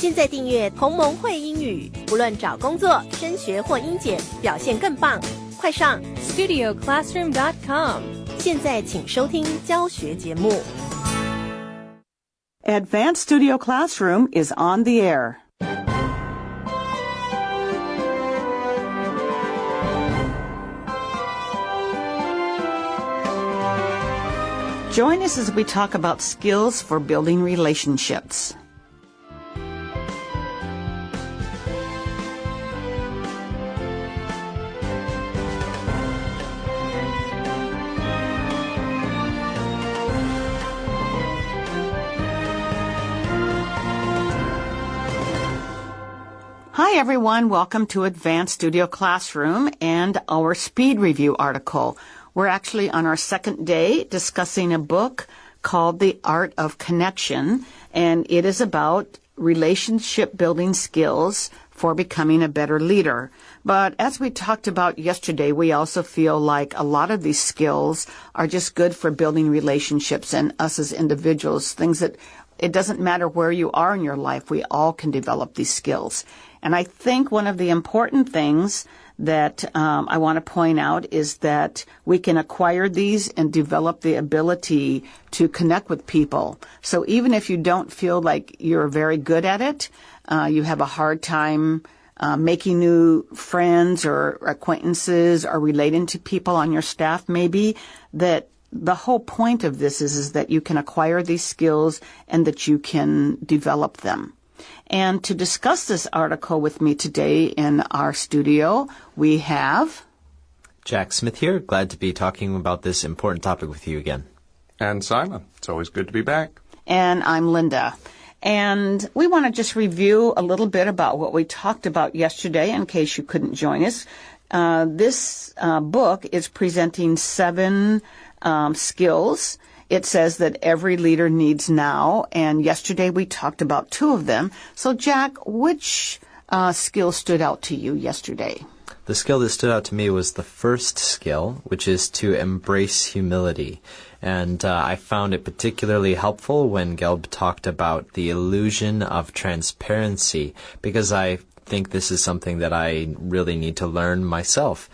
现在订阅同盟会英语，不论找工作、升学或英检，表现更棒。快上 StudioClassroom.com。现在请收听教学节目。Advanced Studio Classroom is on the air. Join us as we talk about skills for building relationships. Hi everyone, welcome to Advanced Studio Classroom and our speed review article. We're actually on our second day discussing a book called The Art of Connection, and it is about relationship building skills for becoming a better leader. But as we talked about yesterday, we also feel like a lot of these skills are just good for building relationships and us as individuals, things that it doesn't matter where you are in your life, we all can develop these skills. And I think one of the important things that I want to point out is that we can acquire these and develop the ability to connect with people. So even if you don't feel like you're very good at it, you have a hard time making new friends or acquaintances or relating to people on your staff maybe, that the whole point of this is that you can acquire these skills and that you can develop them. And to discuss this article with me today in our studio, we have Jack Smith here. Glad to be talking about this important topic with you again. And Simon. It's always good to be back. And I'm Linda. And we want to just review a little bit about what we talked about yesterday in case you couldn't join us. This book is presenting 7 skills. It says that every leader needs now, and yesterday we talked about 2 of them. So, Jack, which skill stood out to you yesterday? The skill that stood out to me was the first skill, which is to embrace humility. And I found it particularly helpful when Gelb talked about the illusion of transparency, because I think this is something that I really need to learn myself,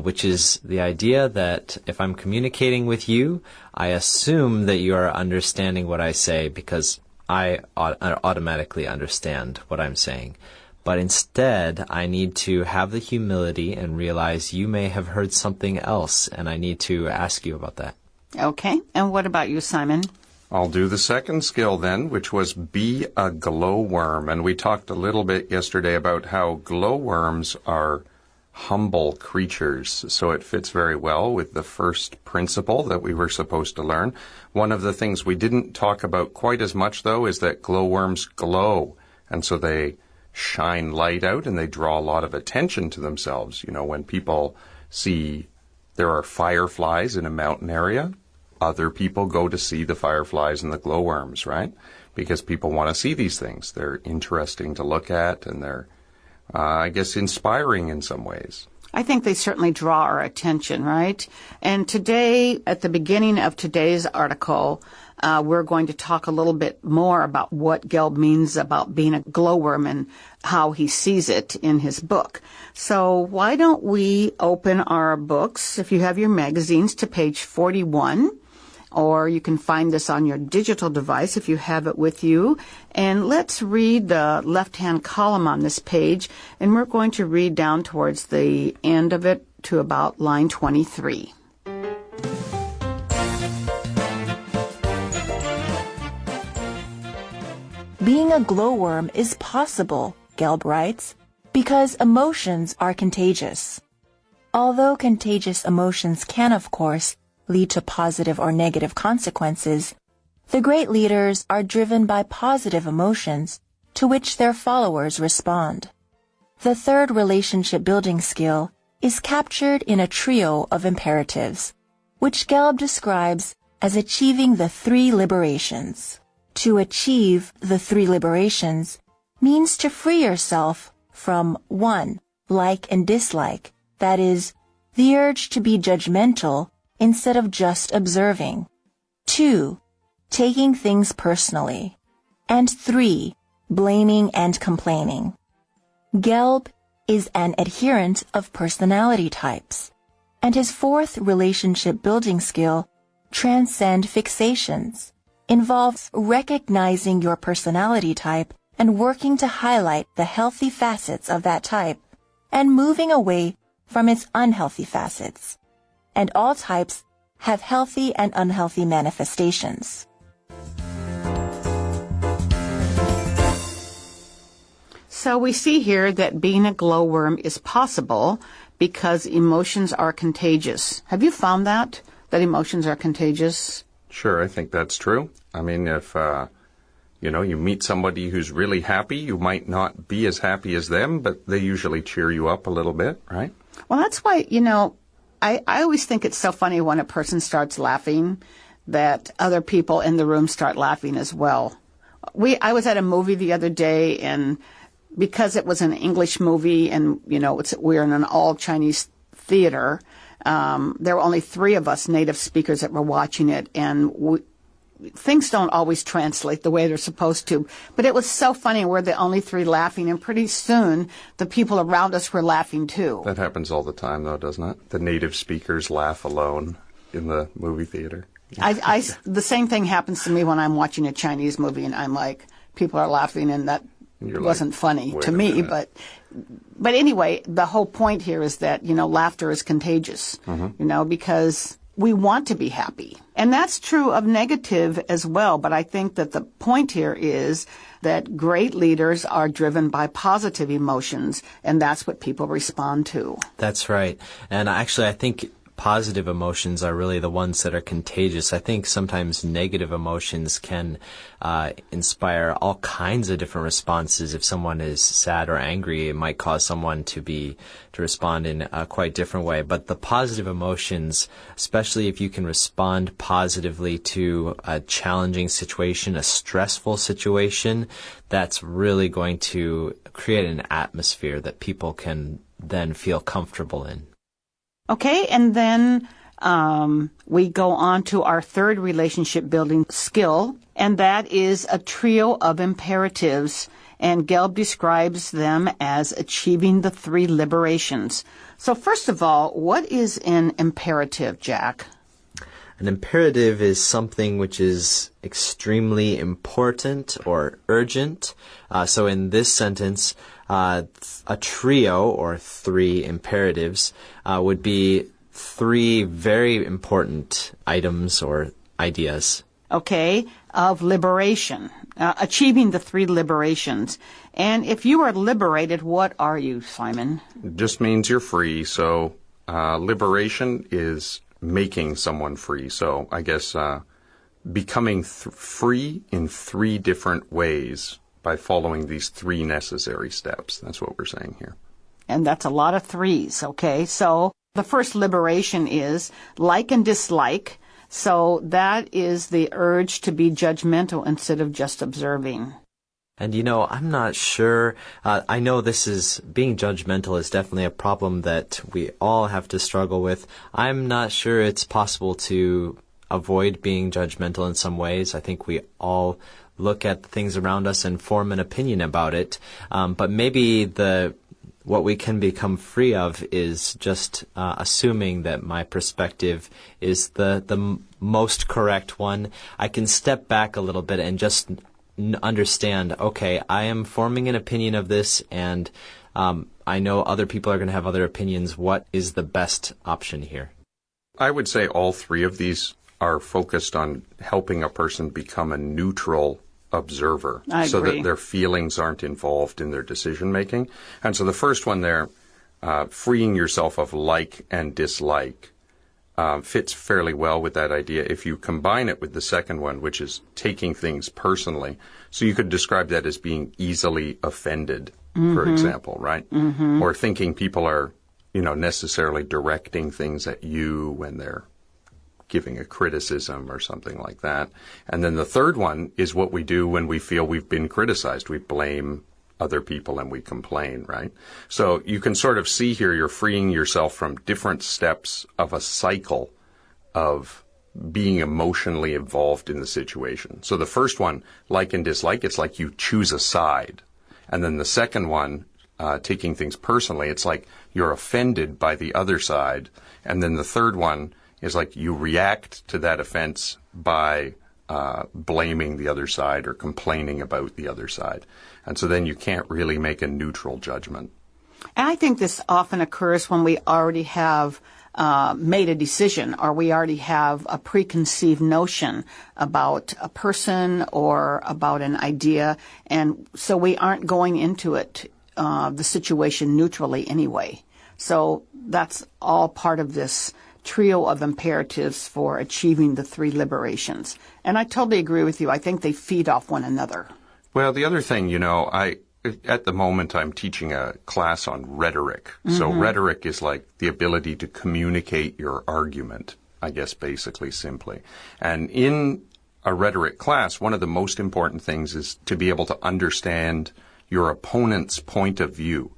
which is the idea that if I'm communicating with you, I assume that you are understanding what I say because I automatically understand what I'm saying. But instead, I need to have the humility and realize you may have heard something else, and I need to ask you about that. Okay. And what about you, Simon? I'll do the second skill then, which was be a glowworm. And we talked a little bit yesterday about how glowworms are humble creatures. So it fits very well with the first principle that we were supposed to learn. One of the things we didn't talk about quite as much, though, is that glowworms glow. And so they shine light out and they draw a lot of attention to themselves. You know, when people see there are fireflies in a mountain area, other people go to see the fireflies and the glowworms, right? Because people want to see these things. They're interesting to look at, and they're, I guess, inspiring in some ways. I think they certainly draw our attention, right? And today, at the beginning of today's article, we're going to talk a little bit more about what Gelb means about being a glowworm and how he sees it in his book. So why don't we open our books, if you have your magazines, to page 41. Or you can find this on your digital device if you have it with you. And let's read the left-hand column on this page, and we're going to read down towards the end of it to about line 23. Being a glowworm is possible, Gelb writes, because emotions are contagious. Although contagious emotions can, of course, lead to positive or negative consequences, the great leaders are driven by positive emotions to which their followers respond. The third relationship building skill is captured in a trio of imperatives, which Gelb describes as achieving the 3 liberations. To achieve the 3 liberations means to free yourself from 1. Like and dislike, that is, the urge to be judgmental instead of just observing. 2. Taking things personally. And 3. blaming and complaining. Gelb is an adherent of personality types, and his fourth relationship building skill, transcend fixations, involves recognizing your personality type and working to highlight the healthy facets of that type and moving away from its unhealthy facets. And all types have healthy and unhealthy manifestations. So we see here that being a glowworm is possible because emotions are contagious. Have you found that emotions are contagious? Sure, I think that's true. I mean, if, you meet somebody who's really happy, you might not be as happy as them, but they usually cheer you up a little bit, right? Well, that's why, I always think it's so funny when a person starts laughing that other people in the room start laughing as well. I was at a movie the other day, and because it was an English movie and, we're in an all-Chinese theater, there were only 3 of us native speakers that were watching it, and things don't always translate the way they're supposed to. But it was so funny. We're the only 3 laughing, and pretty soon the people around us were laughing too. That happens all the time, though, doesn't it? The native speakers laugh alone in the movie theater. The same thing happens to me when I'm watching a Chinese movie, and I'm like, people are laughing, and that wasn't funny to me. But anyway, the whole point here is that, laughter is contagious, because we want to be happy. And that's true of negative as well. But I think that the point here is that great leaders are driven by positive emotions, and that's what people respond to. That's right. And actually, I think positive emotions are really the ones that are contagious. I think sometimes negative emotions can inspire all kinds of different responses. If someone is sad or angry, it might cause someone to respond in a quite different way. But the positive emotions, especially if you can respond positively to a challenging situation, a stressful situation, that's really going to create an atmosphere that people can then feel comfortable in. Okay, and then we go on to our third relationship building skill, and that is a trio of imperatives, and Gelb describes them as achieving the 3 liberations. So first of all, what is an imperative, Jack? An imperative is something which is extremely important or urgent. So in this sentence, a trio or 3 imperatives would be 3 very important items or ideas. Okay, of liberation, achieving the 3 liberations. And if you are liberated, what are you, Simon? It just means you're free. So liberation is making someone free. So I guess becoming free in 3 different ways by following these 3 necessary steps. That's what we're saying here. And that's a lot of 3s, okay? So the first liberation is like and dislike. So that is the urge to be judgmental instead of just observing. And I'm not sure. I know being judgmental is definitely a problem that we all have to struggle with. I'm not sure it's possible to avoid being judgmental in some ways. I think we all look at the things around us and form an opinion about it. But maybe what we can become free of is just assuming that my perspective is the most correct one. I can step back a little bit and just understand, okay, I am forming an opinion of this, and I know other people are going to have other opinions. What is the best option here? I would say all 3 of these are focused on helping a person become a neutral observer so that their feelings aren't involved in their decision making. And so the first one there, freeing yourself of like and dislike, fits fairly well with that idea if you combine it with the second one, which is taking things personally. So you could describe that as being easily offended, for example, right? Or thinking people are, necessarily directing things at you when they're giving a criticism or something like that. And then the third one is what we do when we feel we've been criticized. We blame other people and we complain, right? So you can sort of see here you're freeing yourself from different steps of a cycle of being emotionally involved in the situation. So the first one, like and dislike, it's like you choose a side. And then the second one, taking things personally, it's like you're offended by the other side. And then the third one is like you react to that offense by blaming the other side or complaining about the other side. And so then you can't really make a neutral judgment. And I think this often occurs when we already have made a decision, or we already have a preconceived notion about a person or about an idea, and so we aren't going into it, the situation neutrally anyway. So that's all part of this trio of imperatives for achieving the three liberations. And I totally agree with you. I think they feed off one another. Well, the other thing, at the moment I'm teaching a class on rhetoric. So rhetoric is like the ability to communicate your argument, I guess, basically, simply. And in a rhetoric class, one of the most important things is to be able to understand your opponent's point of view,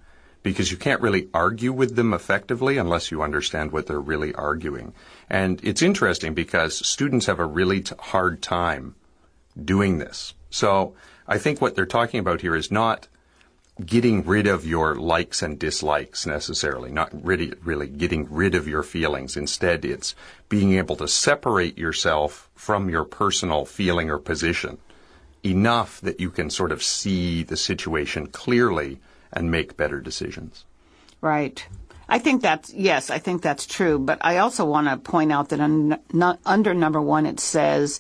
because you can't really argue with them effectively unless you understand what they're really arguing. And it's interesting because students have a really hard time doing this. So I think what they're talking about here is not getting rid of your likes and dislikes necessarily, not really getting rid of your feelings. Instead, it's being able to separate yourself from your personal feeling or position enough that you can sort of see the situation clearly and make better decisions. Right. I think that's true. But I also want to point out that under number one, it says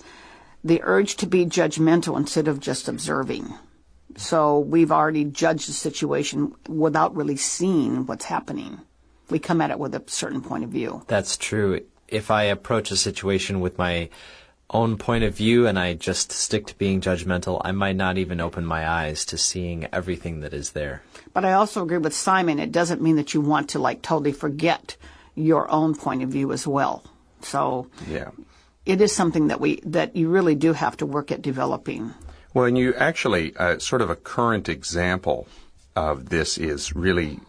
the urge to be judgmental instead of just observing. So we've already judged the situation without really seeing what's happening. We come at it with a certain point of view. That's true. If I approach a situation with my own point of view and I just stick to being judgmental, I might not even open my eyes to seeing everything that is there. But I also agree with Simon. It doesn't mean that you want to totally forget your own point of view as well. So yeah, it is something that you really do have to work at developing. Well, and you actually, sort of a current example of this is really,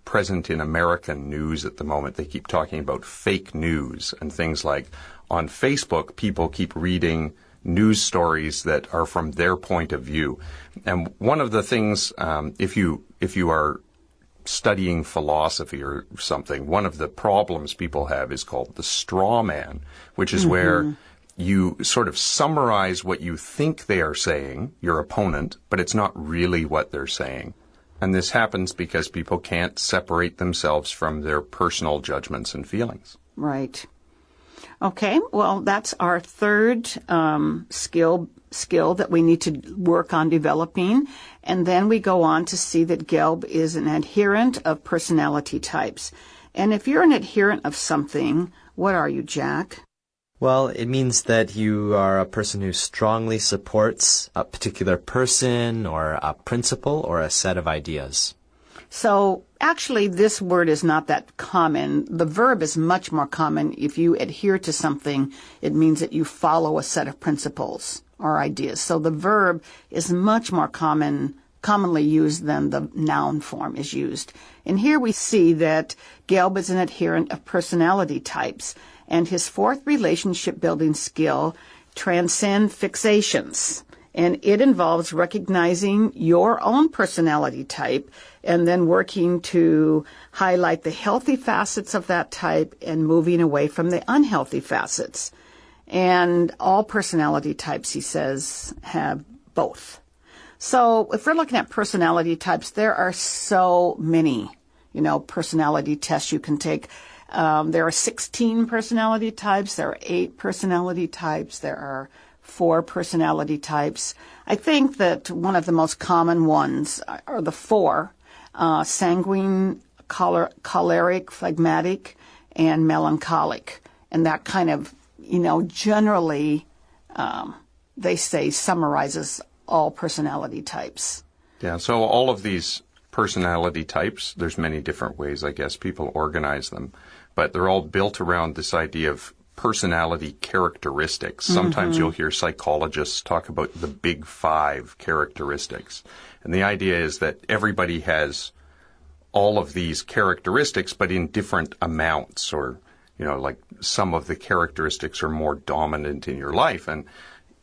present in American news at the moment. They keep talking about fake news and things like on Facebook, people keep reading news stories that are from their point of view. And one of the things, if you are studying philosophy or something, one of the problems people have is called the straw man, which is where you sort of summarize what you think they are saying, your opponent, but it's not really what they're saying. And this happens because people can't separate themselves from their personal judgments and feelings. Right. Okay, well, that's our third skill that we need to work on developing. And then we go on to see that Gelb is an adherent of personality types. And if you're an adherent of something, what are you, Jack? Well, it means that you are a person who strongly supports a particular person or a principle or a set of ideas. So actually, this word is not that common. The verb is much more common. If you adhere to something, it means that you follow a set of principles or ideas. So the verb is much more commonly used than the noun form is used. And here we see that Gelb is an adherent of personality types, and his fourth relationship-building skill, transcend fixations. And it involves recognizing your own personality type and then working to highlight the healthy facets of that type and moving away from the unhealthy facets. And all personality types, he says, have both. So if we're looking at personality types, there are so many, personality tests you can take. There are 16 personality types. There are 8 personality types. There are 4 personality types. I think that one of the most common ones are the 4, sanguine, choleric, phlegmatic, and melancholic. And that kind of, generally, they say summarizes all personality types. Yeah, so all of these personality types, there's many different ways, I guess, people organize them, but they're all built around this idea of personality characteristics. Sometimes you'll hear psychologists talk about the big 5 characteristics. And the idea is that everybody has all of these characteristics, but in different amounts or like some of the characteristics are more dominant in your life. And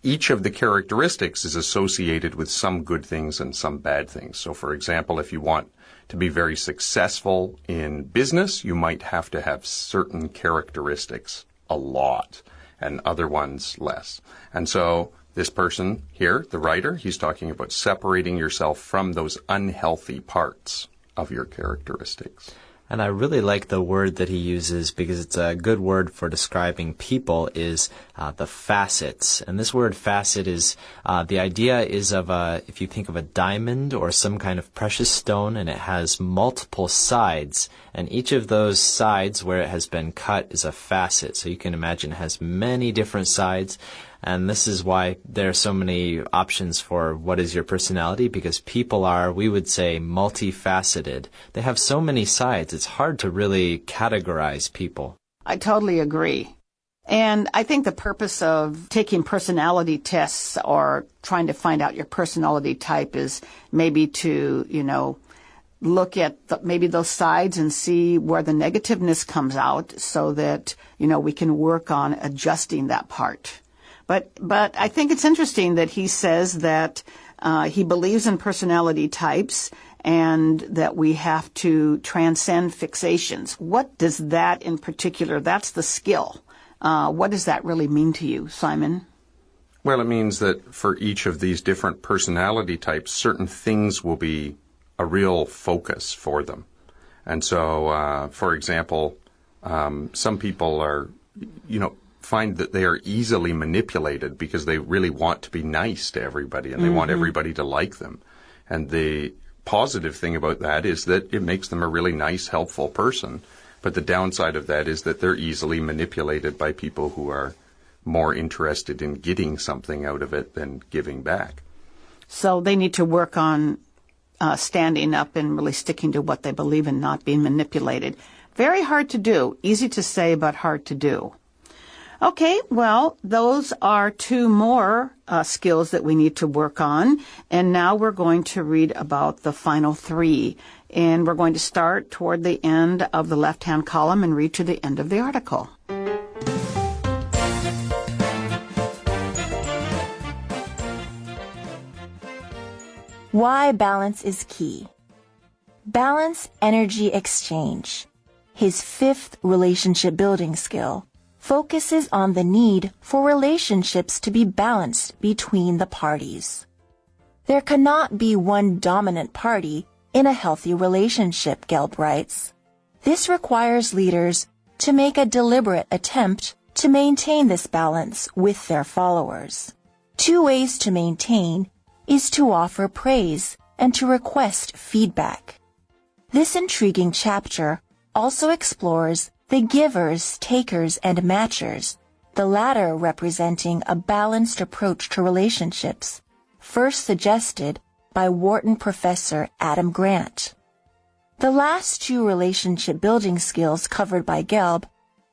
each of the characteristics is associated with some good things and some bad things. So, for example, if you want to be very successful in business, you might have to have certain characteristics a lot and other ones less. And so this person here, the writer, he's talking about separating yourself from those unhealthy parts of your characteristics. And I really like the word that he uses because it's a good word for describing people is the facets. And this word facet is, the idea is of if you think of a diamond or some kind of precious stone and it has multiple sides, and each of those sides where it has been cut is a facet. So you can imagine it has many different sides. And this is why there are so many options for what is your personality, because people are, we would say, multifaceted. They have so many sides, it's hard to really categorize people. I totally agree. And I think the purpose of taking personality tests or trying to find out your personality type is maybe to, look at maybe those sides and see where the negativeness comes out so that, we can work on adjusting that part. But I think it's interesting that he says that he believes in personality types and that we have to transcend fixations. What does that in particular, that's the skill. What does that really mean to you, Simon? Well, it means that for each of these different personality types, certain things will be a real focus for them. And so, for example, some people are, find that they are easily manipulated because they really want to be nice to everybody and they want everybody to like them. And the positive thing about that is that it makes them a really nice, helpful person. But the downside of that is that they're easily manipulated by people who are more interested in getting something out of it than giving back. So they need to work on standing up and really sticking to what they believe in, not being manipulated. Very hard to do. Easy to say, but hard to do. Okay, well, those are two more skills that we need to work on. And now we're going to read about the final three. And we're going to start toward the end of the left-hand column and read to the end of the article. Why balance is key. Balance energy exchange. His fifth relationship building skill focuses on the need for relationships to be balanced between the parties. There cannot be one dominant party in a healthy relationship, Gelb writes. This requires leaders to make a deliberate attempt to maintain this balance with their followers. Two ways to maintain is to offer praise and to request feedback. This intriguing chapter also explores the givers, takers, and matchers, the latter representing a balanced approach to relationships, first suggested by Wharton professor Adam Grant. The last two relationship building skills covered by Gelb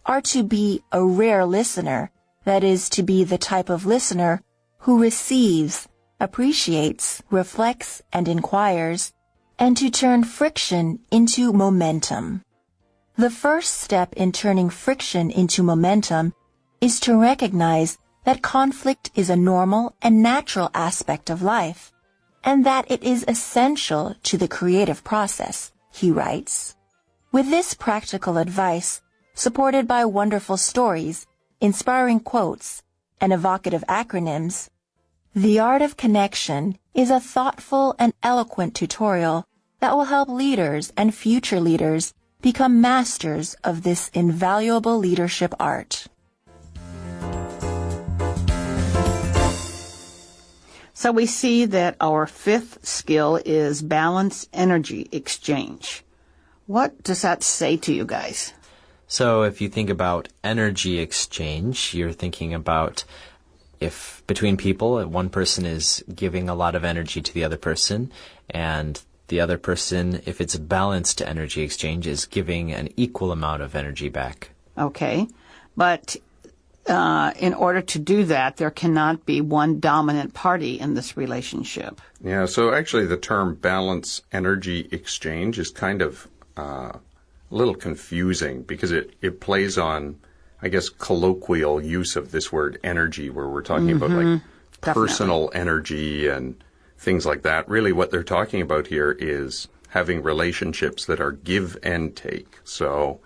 are to be a rare listener, that is, to be the type of listener who receives, appreciates, reflects, and inquires, and to turn friction into momentum. The first step in turning friction into momentum is to recognize that conflict is a normal and natural aspect of life, and that it is essential to the creative process, he writes. With this practical advice, supported by wonderful stories, inspiring quotes, and evocative acronyms, The Art of Connection is a thoughtful and eloquent tutorial that will help leaders and future leaders become masters of this invaluable leadership art. So we see that our fifth skill is balance energy exchange. What does that say to you guys? So if you think about energy exchange, you're thinking about if between people, one person is giving a lot of energy to the other person, and the other person, if it's a balanced energy exchange, is giving an equal amount of energy back. Okay. But in order to do that, there cannot be one dominant party in this relationship. Yeah, so actually the term balance energy exchange is kind of a little confusing because it plays on, I guess, colloquial use of this word energy, where we're talking about like personal energy and things like that. Really what they're talking about here is having relationships that are give and take. So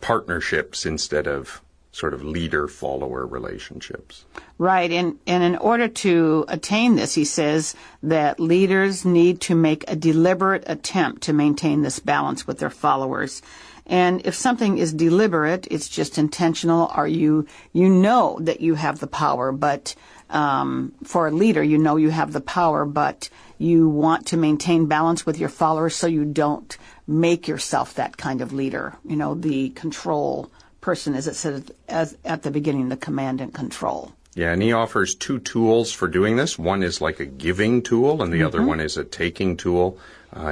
partnerships instead of sort of leader-follower relationships. Right. And in order to attain this, he says that leaders need to make a deliberate attempt to maintain this balance with their followers. And if something is deliberate, it's just intentional, or you know that you have the power, but for a leader, you know you have the power, but you want to maintain balance with your followers so you don't make yourself that kind of leader, the control person, as it says at the beginning, the command and control. Yeah, and he offers two tools for doing this. One is like a giving tool, and the other one is a taking tool.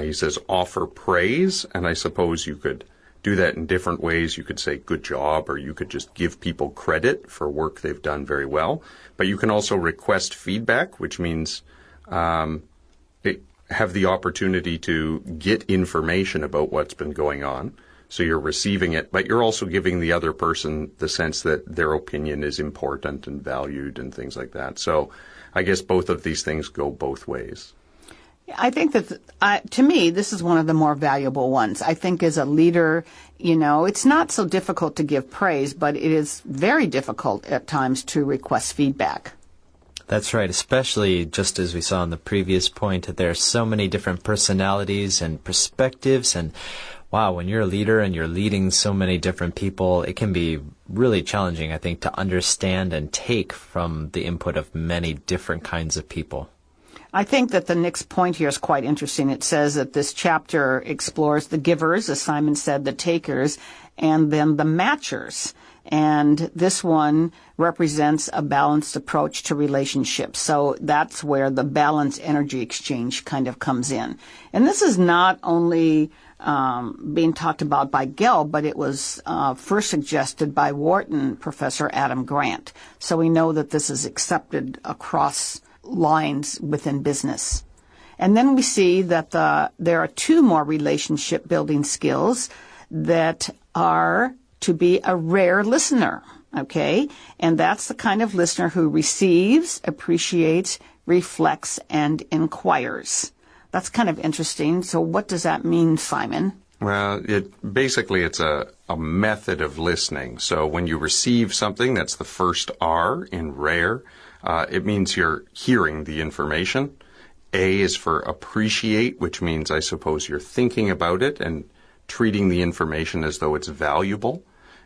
He says offer praise, and I suppose you could do that in different ways. You could say good job, or you could just give people credit for work they've done very well. But you can also request feedback, which means have the opportunity to get information about what's been going on. So you're receiving it, but you're also giving the other person the sense that their opinion is important and valued and things like that. So I guess both of these things go both ways. I think that, to me, this is one of the more valuable ones. I think as a leader, it's not so difficult to give praise, but it is very difficult at times to request feedback. That's right, especially just as we saw in the previous point, that there are so many different personalities and perspectives, and wow, when you're a leader and you're leading so many different people, it can be really challenging, I think, to understand and take from the input of many different kinds of people. I think that the next point here is quite interesting. It says that this chapter explores the givers, as Simon said, the takers, and then the matchers. And this one represents a balanced approach to relationships. So that's where the balanced energy exchange kind of comes in. And this is not only being talked about by Gelb, but it was first suggested by Wharton professor Adam Grant. So we know that this is accepted across lines within business. And then we see that there are two more relationship building skills that are to be a rare listener, okay? And that's the kind of listener who receives, appreciates, reflects, and inquires. That's kind of interesting. So what does that mean, Simon? Well, it's a method of listening. So when you receive something, that's the first R in rare. It means you're hearing the information. A is for appreciate, which means, I suppose, you're thinking about it and treating the information as though it's valuable.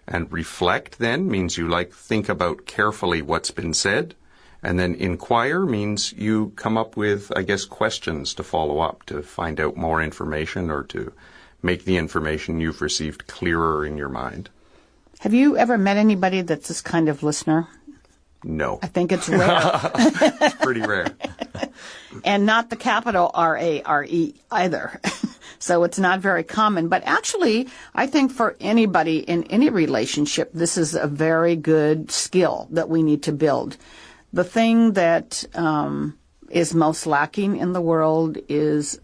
And reflect, then, means you think about carefully what's been said. And then inquire means you come up with, I guess, questions to follow up, to find out more information or to make the information you've received clearer in your mind. Have you ever met anybody that's this kind of listener? No. I think it's rare. It's pretty rare. And not the capital R-A-R-E either. So it's not very common. But actually, I think for anybody in any relationship, this is a very good skill that we need to build. The thing that is most lacking in the world is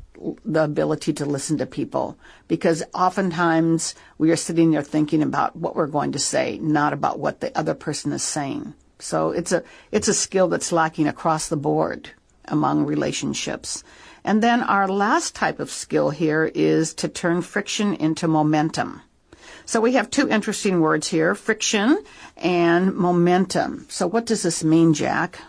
the ability to listen to people, because oftentimes we are sitting there thinking about what we're going to say, not about what the other person is saying. So it's a skill that's lacking across the board among relationships. And then our last type of skill here is to turn friction into momentum. So we have two interesting words here, friction and momentum. So what does this mean, Jack?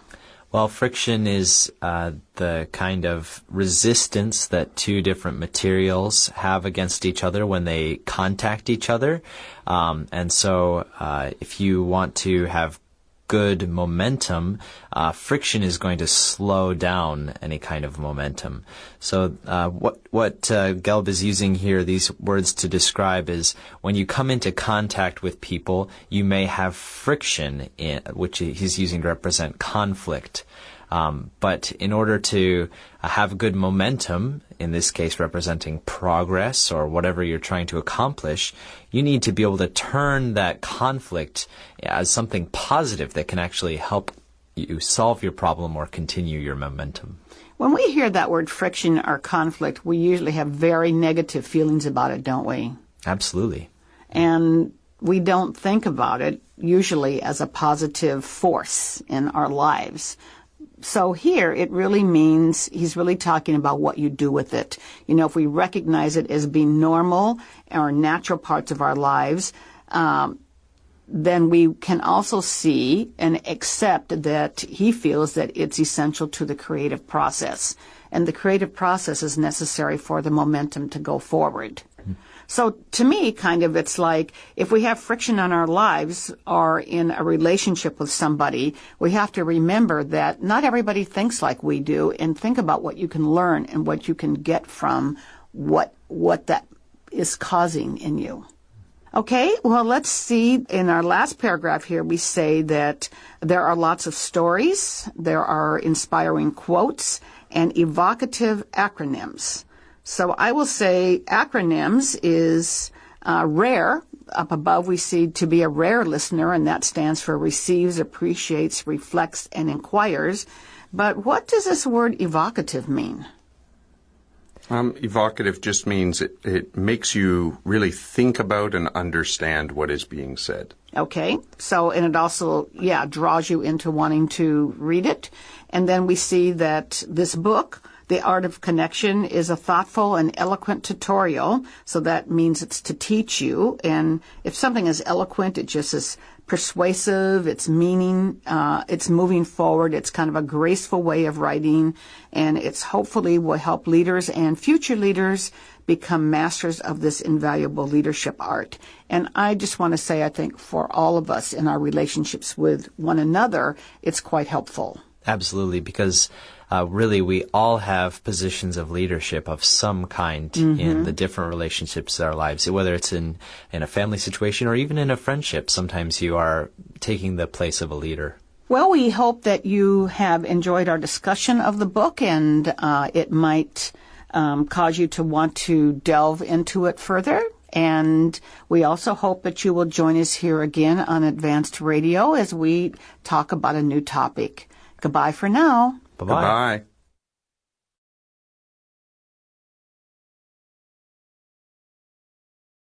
Well, friction is the kind of resistance that two different materials have against each other when they contact each other. And so if you want to have good momentum, friction is going to slow down any kind of momentum. So what Gelb is using here, these words to describe, is when you come into contact with people, you may have friction, which he's using to represent conflict. But in order to have good momentum, in this case representing progress or whatever you're trying to accomplish, you need to be able to turn that conflict as something positive that can actually help you solve your problem or continue your momentum. When we hear that word friction or conflict, we usually have very negative feelings about it, don't we? Absolutely. And we don't think about it usually as a positive force in our lives. So here it really means he's really talking about what you do with it. You know, if we recognize it as being normal or natural parts of our lives, then we can also see and accept that he feels that it's essential to the creative process. And the creative process is necessary for the momentum to go forward. So to me, kind of, it's like if we have friction in our lives or in a relationship with somebody, we have to remember that not everybody thinks like we do, and think about what you can learn and what you can get from what that is causing in you. Okay, well, let's see. In our last paragraph here, we say that there are lots of stories, there are inspiring quotes, and evocative acronyms. So I will say acronyms is rare. Up above we see to be a rare listener, and that stands for receives, appreciates, reflects, and inquires. But what does this word evocative mean? Evocative just means it makes you really think about and understand what is being said. Okay, so, and it also, draws you into wanting to read it. And then we see that this book, The Art of Connection, is a thoughtful and eloquent tutorial. So that means it's to teach you. And if something is eloquent, it just is persuasive, it's meaning, it's moving forward, it's kind of a graceful way of writing, and it's hopefully will help leaders and future leaders become masters of this invaluable leadership art. And I just want to say, I think for all of us in our relationships with one another, it's quite helpful. Absolutely, because really we all have positions of leadership of some kind in the different relationships in our lives, whether it's in a family situation or even in a friendship. Sometimes you are taking the place of a leader. Well, we hope that you have enjoyed our discussion of the book, and it might cause you to want to delve into it further. And we also hope that you will join us here again on Advanced Radio as we talk about a new topic. Goodbye for now. Bye-bye. Goodbye.